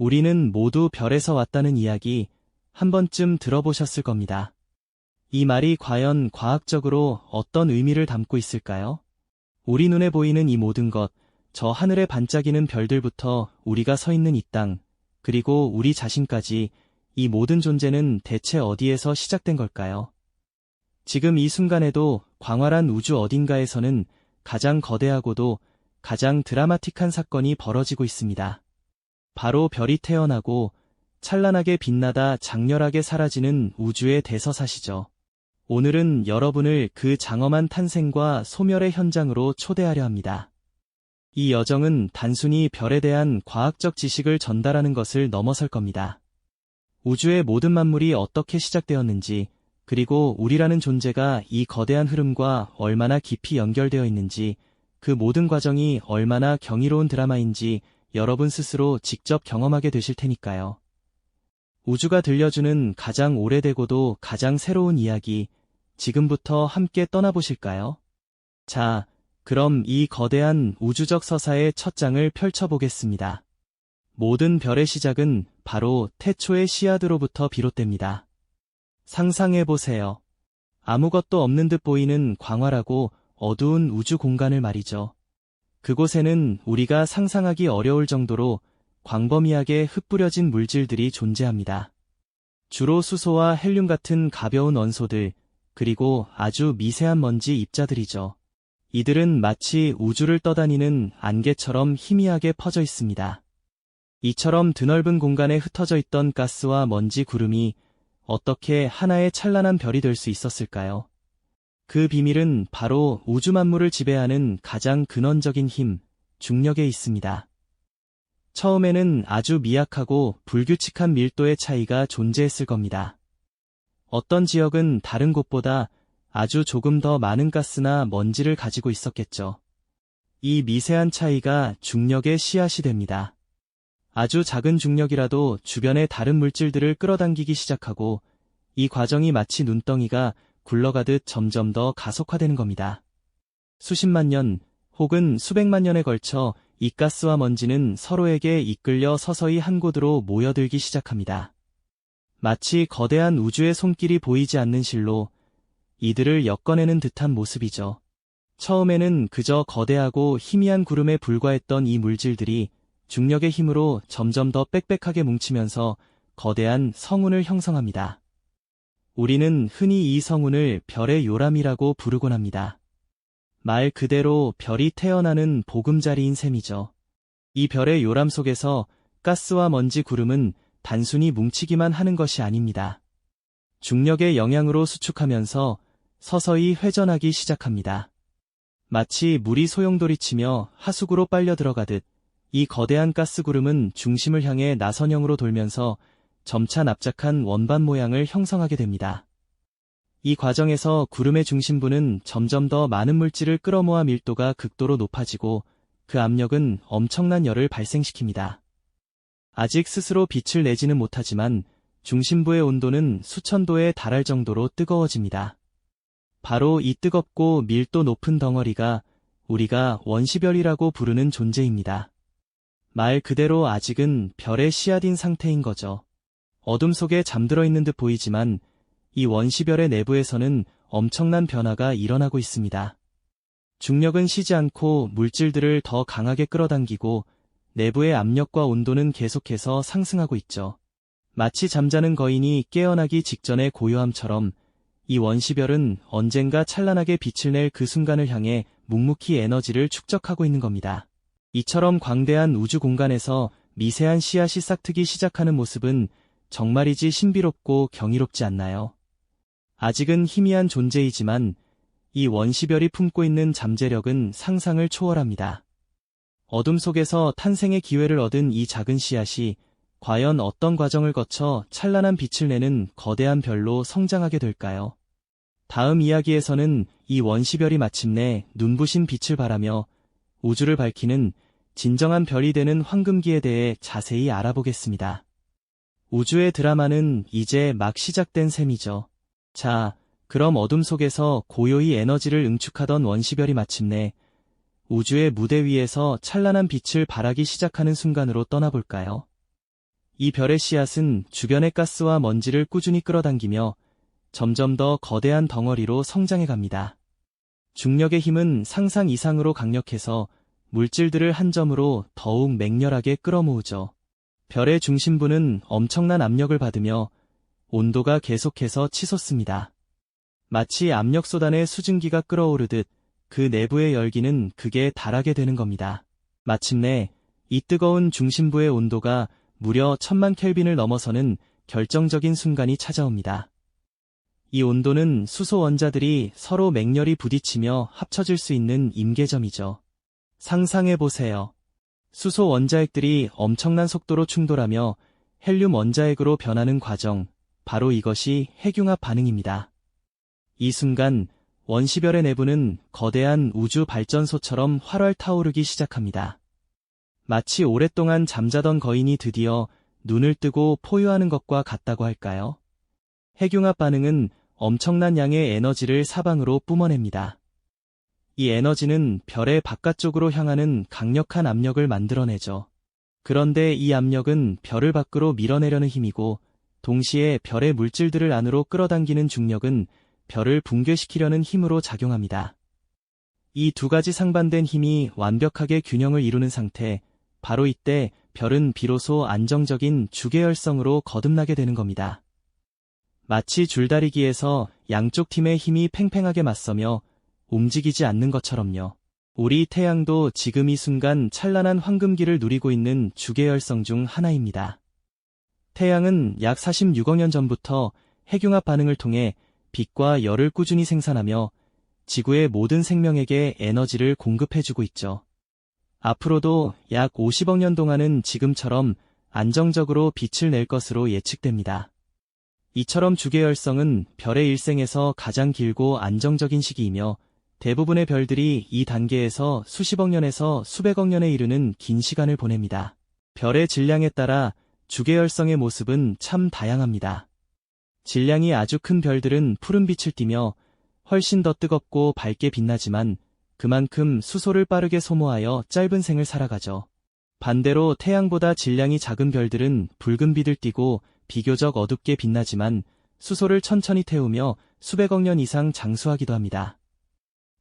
우리는 모두 별에서 왔다는 이야기 한 번쯤 들어보셨을 겁니다. 이 말이 과연 과학적으로 어떤 의미를 담고 있을까요? 우리 눈에 보이는 이 모든 것, 저 하늘에 반짝이는 별들부터 우리가 서 있는 이 땅, 그리고 우리 자신까지 이 모든 존재는 대체 어디에서 시작된 걸까요? 지금 이 순간에도 광활한 우주 어딘가에서는 가장 거대하고도 가장 드라마틱한 사건이 벌어지고 있습니다. 바로 별이 태어나고 찬란하게 빛나다 장렬하게 사라지는 우주의 대서사시죠. 오늘은 여러분을 그 장엄한 탄생과 소멸의 현장으로 초대하려 합니다. 이 여정은 단순히 별에 대한 과학적 지식을 전달하는 것을 넘어설 겁니다. 우주의 모든 만물이 어떻게 시작되었는지, 그리고 우리라는 존재가 이 거대한 흐름과 얼마나 깊이 연결되어 있는지, 그 모든 과정이 얼마나 경이로운 드라마인지 여러분 스스로 직접 경험하게 되실 테니까요. 우주가 들려주는 가장 오래되고도 가장 새로운 이야기, 지금부터 함께 떠나보실까요? 자, 그럼 이 거대한 우주적 서사의 첫 장을 펼쳐보겠습니다. 모든 별의 시작은 바로 태초의 씨앗으로부터 비롯됩니다. 상상해보세요. 아무것도 없는 듯 보이는 광활하고 어두운 우주 공간을 말이죠. 그곳에는 우리가 상상하기 어려울 정도로 광범위하게 흩뿌려진 물질들이 존재합니다. 주로 수소와 헬륨 같은 가벼운 원소들, 그리고 아주 미세한 먼지 입자들이죠. 이들은 마치 우주를 떠다니는 안개처럼 희미하게 퍼져 있습니다. 이처럼 드넓은 공간에 흩어져 있던 가스와 먼지 구름이 어떻게 하나의 찬란한 별이 될 수 있었을까요? 그 비밀은 바로 우주 만물을 지배하는 가장 근원적인 힘, 중력에 있습니다. 처음에는 아주 미약하고 불규칙한 밀도의 차이가 존재했을 겁니다. 어떤 지역은 다른 곳보다 아주 조금 더 많은 가스나 먼지를 가지고 있었겠죠. 이 미세한 차이가 중력의 씨앗이 됩니다. 아주 작은 중력이라도 주변의 다른 물질들을 끌어당기기 시작하고 이 과정이 마치 눈덩이가 굴러가듯 점점 더 가속화되는 겁니다. 수십만 년 혹은 수백만 년에 걸쳐 이 가스와 먼지는 서로에게 이끌려 서서히 한 곳으로 모여들기 시작합니다. 마치 거대한 우주의 손길이 보이지 않는 실로 이들을 엮어내는 듯한 모습이죠. 처음에는 그저 거대하고 희미한 구름에 불과했던 이 물질들이 중력의 힘으로 점점 더 빽빽하게 뭉치면서 거대한 성운을 형성합니다. 우리는 흔히 이 성운을 별의 요람이라고 부르곤 합니다. 말 그대로 별이 태어나는 보금자리인 셈이죠. 이 별의 요람 속에서 가스와 먼지 구름은 단순히 뭉치기만 하는 것이 아닙니다. 중력의 영향으로 수축하면서 서서히 회전하기 시작합니다. 마치 물이 소용돌이치며 하수구로 빨려 들어가듯 이 거대한 가스구름은 중심을 향해 나선형으로 돌면서 점차 납작한 원반 모양을 형성하게 됩니다. 이 과정에서 구름의 중심부는 점점 더 많은 물질을 끌어모아 밀도가 극도로 높아지고 그 압력은 엄청난 열을 발생시킵니다. 아직 스스로 빛을 내지는 못하지만 중심부의 온도는 수천 도에 달할 정도로 뜨거워집니다. 바로 이 뜨겁고 밀도 높은 덩어리가 우리가 원시별이라고 부르는 존재입니다. 말 그대로 아직은 별의 씨앗인 상태인 거죠. 어둠 속에 잠들어 있는 듯 보이지만 이 원시별의 내부에서는 엄청난 변화가 일어나고 있습니다. 중력은 쉬지 않고 물질들을 더 강하게 끌어당기고 내부의 압력과 온도는 계속해서 상승하고 있죠. 마치 잠자는 거인이 깨어나기 직전의 고요함처럼 이 원시별은 언젠가 찬란하게 빛을 낼 그 순간을 향해 묵묵히 에너지를 축적하고 있는 겁니다. 이처럼 광대한 우주 공간에서 미세한 씨앗이 싹트기 시작하는 모습은 정말이지 신비롭고 경이롭지 않나요? 아직은 희미한 존재이지만 이 원시별이 품고 있는 잠재력은 상상을 초월합니다. 어둠 속에서 탄생의 기회를 얻은 이 작은 씨앗이 과연 어떤 과정을 거쳐 찬란한 빛을 내는 거대한 별로 성장하게 될까요? 다음 이야기에서는 이 원시별이 마침내 눈부신 빛을 발하며 우주를 밝히는 진정한 별이 되는 황금기에 대해 자세히 알아보겠습니다. 우주의 드라마는 이제 막 시작된 셈이죠. 자, 그럼 어둠 속에서 고요히 에너지를 응축하던 원시별이 마침내 우주의 무대 위에서 찬란한 빛을 발하기 시작하는 순간으로 떠나볼까요? 이 별의 씨앗은 주변의 가스와 먼지를 꾸준히 끌어당기며 점점 더 거대한 덩어리로 성장해 갑니다. 중력의 힘은 상상 이상으로 강력해서 물질들을 한 점으로 더욱 맹렬하게 끌어모으죠. 별의 중심부는 엄청난 압력을 받으며 온도가 계속해서 치솟습니다. 마치 압력소단의 수증기가 끓어오르듯 그 내부의 열기는 극에 달하게 되는 겁니다. 마침내 이 뜨거운 중심부의 온도가 무려 1000만 켈빈을 넘어서는 결정적인 순간이 찾아옵니다. 이 온도는 수소 원자들이 서로 맹렬히 부딪히며 합쳐질 수 있는 임계점이죠. 상상해보세요. 수소 원자핵들이 엄청난 속도로 충돌하며 헬륨 원자핵으로 변하는 과정, 바로 이것이 핵융합 반응입니다. 이 순간 원시별의 내부는 거대한 우주 발전소처럼 활활 타오르기 시작합니다. 마치 오랫동안 잠자던 거인이 드디어 눈을 뜨고 포효하는 것과 같다고 할까요? 핵융합 반응은 엄청난 양의 에너지를 사방으로 뿜어냅니다. 이 에너지는 별의 바깥쪽으로 향하는 강력한 압력을 만들어내죠. 그런데 이 압력은 별을 밖으로 밀어내려는 힘이고, 동시에 별의 물질들을 안으로 끌어당기는 중력은 별을 붕괴시키려는 힘으로 작용합니다. 이 두 가지 상반된 힘이 완벽하게 균형을 이루는 상태, 바로 이때 별은 비로소 안정적인 주계열성으로 거듭나게 되는 겁니다. 마치 줄다리기에서 양쪽 팀의 힘이 팽팽하게 맞서며 움직이지 않는 것처럼요. 우리 태양도 지금 이 순간 찬란한 황금기를 누리고 있는 주계열성 중 하나입니다. 태양은 약 46억 년 전부터 핵융합 반응을 통해 빛과 열을 꾸준히 생산하며 지구의 모든 생명에게 에너지를 공급해주고 있죠. 앞으로도 약 50억 년 동안은 지금처럼 안정적으로 빛을 낼 것으로 예측됩니다. 이처럼 주계열성은 별의 일생에서 가장 길고 안정적인 시기이며, 대부분의 별들이 이 단계에서 수십억 년에서 수백억 년에 이르는 긴 시간을 보냅니다. 별의 질량에 따라 주계열성의 모습은 참 다양합니다. 질량이 아주 큰 별들은 푸른빛을 띠며 훨씬 더 뜨겁고 밝게 빛나지만 그만큼 수소를 빠르게 소모하여 짧은 생을 살아가죠. 반대로 태양보다 질량이 작은 별들은 붉은 빛을 띠고 비교적 어둡게 빛나지만 수소를 천천히 태우며 수백억 년 이상 장수하기도 합니다.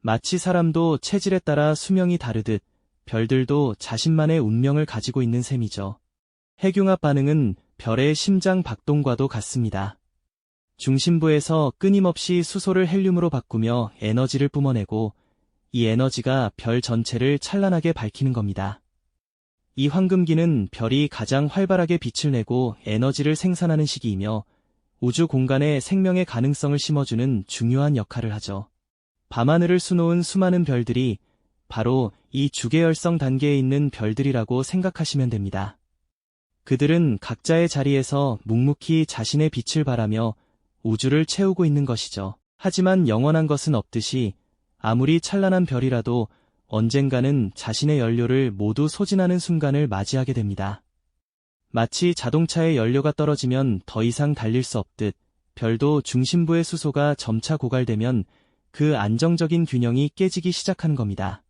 마치 사람도 체질에 따라 수명이 다르듯 별들도 자신만의 운명을 가지고 있는 셈이죠. 핵융합 반응은 별의 심장 박동과도 같습니다. 중심부에서 끊임없이 수소를 헬륨으로 바꾸며 에너지를 뿜어내고, 이 에너지가 별 전체를 찬란하게 밝히는 겁니다. 이 황금기는 별이 가장 활발하게 빛을 내고 에너지를 생산하는 시기이며, 우주 공간에 생명의 가능성을 심어주는 중요한 역할을 하죠. 밤하늘을 수놓은 수많은 별들이 바로 이 주계열성 단계에 있는 별들이라고 생각하시면 됩니다. 그들은 각자의 자리에서 묵묵히 자신의 빛을 발하며 우주를 채우고 있는 것이죠. 하지만 영원한 것은 없듯이 아무리 찬란한 별이라도 언젠가는 자신의 연료를 모두 소진하는 순간을 맞이하게 됩니다. 마치 자동차의 연료가 떨어지면 더 이상 달릴 수 없듯, 별도 중심부의 수소가 점차 고갈되면 그 안정적인 균형이 깨지기 시작하는 겁니다.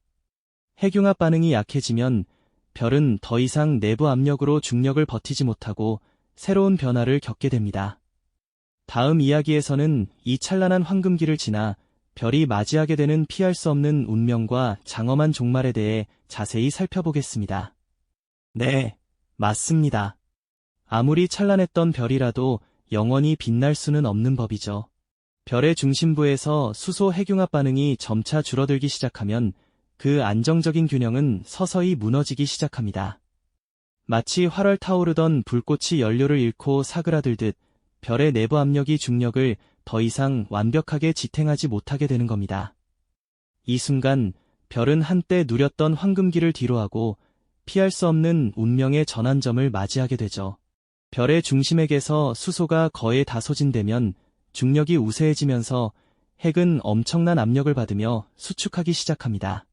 핵융합 반응이 약해지면 별은 더 이상 내부 압력으로 중력을 버티지 못하고 새로운 변화를 겪게 됩니다. 다음 이야기에서는 이 찬란한 황금기를 지나 별이 맞이하게 되는 피할 수 없는 운명과 장엄한 종말에 대해 자세히 살펴보겠습니다. 네, 맞습니다. 아무리 찬란했던 별이라도 영원히 빛날 수는 없는 법이죠. 별의 중심부에서 수소 핵융합 반응이 점차 줄어들기 시작하면 그 안정적인 균형은 서서히 무너지기 시작합니다. 마치 활활 타오르던 불꽃이 연료를 잃고 사그라들듯 별의 내부 압력이 중력을 더 이상 완벽하게 지탱하지 못하게 되는 겁니다. 이 순간 별은 한때 누렸던 황금기를 뒤로하고 피할 수 없는 운명의 전환점을 맞이하게 되죠. 별의 중심핵에서 수소가 거의 다 소진되면 중력이 우세해지면서 핵은 엄청난 압력을 받으며 수축하기 시작합니다.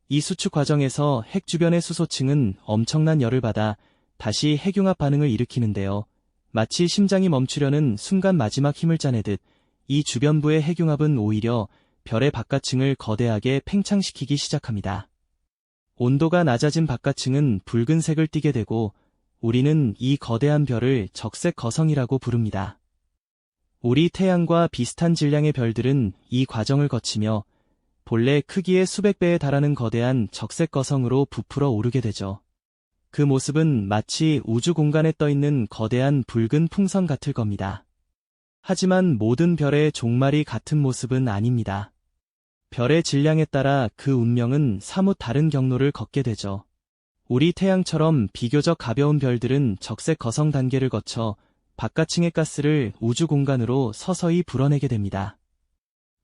이 수축 과정에서 핵 주변의 수소층은 엄청난 열을 받아 다시 핵융합 반응을 일으키는데요. 마치 심장이 멈추려는 순간 마지막 힘을 짜내듯 이 주변부의 핵융합은 오히려 별의 바깥층을 거대하게 팽창시키기 시작합니다. 온도가 낮아진 바깥층은 붉은색을 띠게 되고 우리는 이 거대한 별을 적색 거성이라고 부릅니다. 우리 태양과 비슷한 질량의 별들은 이 과정을 거치며 본래 크기의 수백 배에 달하는 거대한 적색 거성으로 부풀어 오르게 되죠. 그 모습은 마치 우주 공간에 떠있는 거대한 붉은 풍선 같을 겁니다. 하지만 모든 별의 종말이 같은 모습은 아닙니다. 별의 질량에 따라 그 운명은 사뭇 다른 경로를 걷게 되죠. 우리 태양처럼 비교적 가벼운 별들은 적색 거성 단계를 거쳐 바깥층의 가스를 우주 공간으로 서서히 불어내게 됩니다.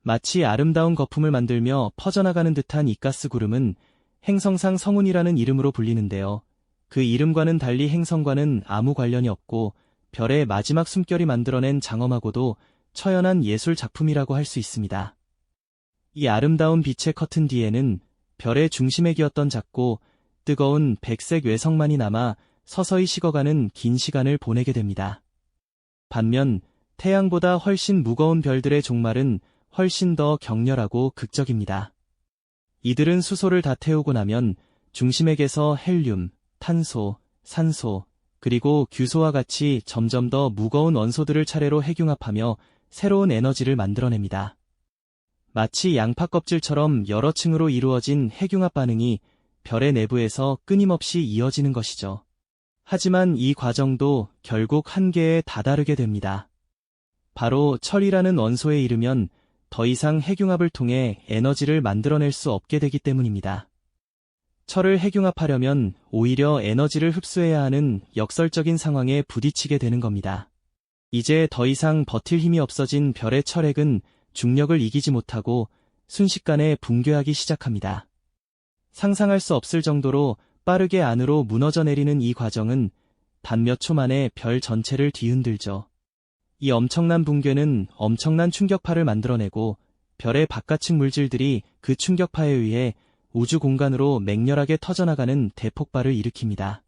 마치 아름다운 거품을 만들며 퍼져나가는 듯한 이 가스 구름은 행성상 성운이라는 이름으로 불리는데요. 그 이름과는 달리 행성과는 아무 관련이 없고 별의 마지막 숨결이 만들어낸 장엄하고도 처연한 예술 작품이라고 할 수 있습니다. 이 아름다운 빛의 커튼 뒤에는 별의 중심에 기었던 작고 뜨거운 백색 외성만이 남아 서서히 식어가는 긴 시간을 보내게 됩니다. 반면 태양보다 훨씬 무거운 별들의 종말은 훨씬 더 격렬하고 극적입니다. 이들은 수소를 다 태우고 나면 중심액에서 헬륨, 탄소, 산소, 그리고 규소와 같이 점점 더 무거운 원소들을 차례로 핵융합하며 새로운 에너지를 만들어냅니다. 마치 양파 껍질처럼 여러 층으로 이루어진 핵융합 반응이 별의 내부에서 끊임없이 이어지는 것이죠. 하지만 이 과정도 결국 한계에 다다르게 됩니다. 바로 철이라는 원소에 이르면 더 이상 핵융합을 통해 에너지를 만들어낼 수 없게 되기 때문입니다. 철을 핵융합하려면 오히려 에너지를 흡수해야 하는 역설적인 상황에 부딪히게 되는 겁니다. 이제 더 이상 버틸 힘이 없어진 별의 철핵은 중력을 이기지 못하고 순식간에 붕괴하기 시작합니다. 상상할 수 없을 정도로 빠르게 안으로 무너져 내리는 이 과정은 단 몇 초 만에 별 전체를 뒤흔들죠. 이 엄청난 붕괴는 엄청난 충격파를 만들어내고 별의 바깥층 물질들이 그 충격파에 의해 우주 공간으로 맹렬하게 터져나가는 대폭발을 일으킵니다.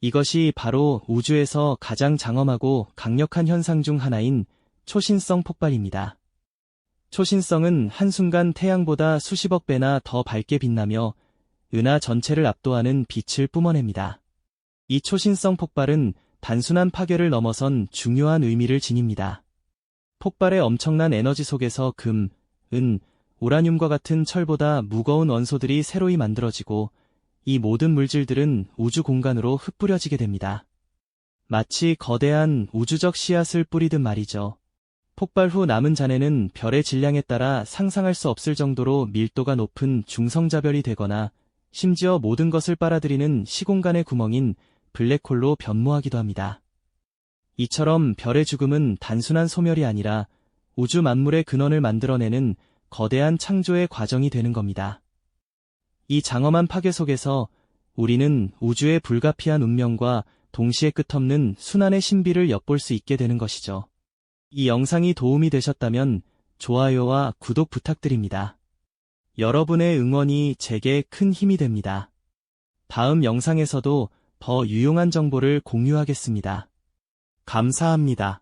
이것이 바로 우주에서 가장 장엄하고 강력한 현상 중 하나인 초신성 폭발입니다. 초신성은 한순간 태양보다 수십억 배나 더 밝게 빛나며 은하 전체를 압도하는 빛을 뿜어냅니다. 이 초신성 폭발은 단순한 파괴를 넘어선 중요한 의미를 지닙니다. 폭발의 엄청난 에너지 속에서 금, 은, 우라늄과 같은 철보다 무거운 원소들이 새로이 만들어지고 이 모든 물질들은 우주 공간으로 흩뿌려지게 됩니다. 마치 거대한 우주적 씨앗을 뿌리듯 말이죠. 폭발 후 남은 잔해는 별의 질량에 따라 상상할 수 없을 정도로 밀도가 높은 중성자별이 되거나 심지어 모든 것을 빨아들이는 시공간의 구멍인 블랙홀로 변모하기도 합니다. 이처럼 별의 죽음은 단순한 소멸이 아니라 우주 만물의 근원을 만들어내는 거대한 창조의 과정이 되는 겁니다. 이 장엄한 파괴 속에서 우리는 우주의 불가피한 운명과 동시에 끝없는 순환의 신비를 엿볼 수 있게 되는 것이죠. 이 영상이 도움이 되셨다면 좋아요와 구독 부탁드립니다. 여러분의 응원이 제게 큰 힘이 됩니다. 다음 영상에서도 더 유용한 정보를 공유하겠습니다. 감사합니다.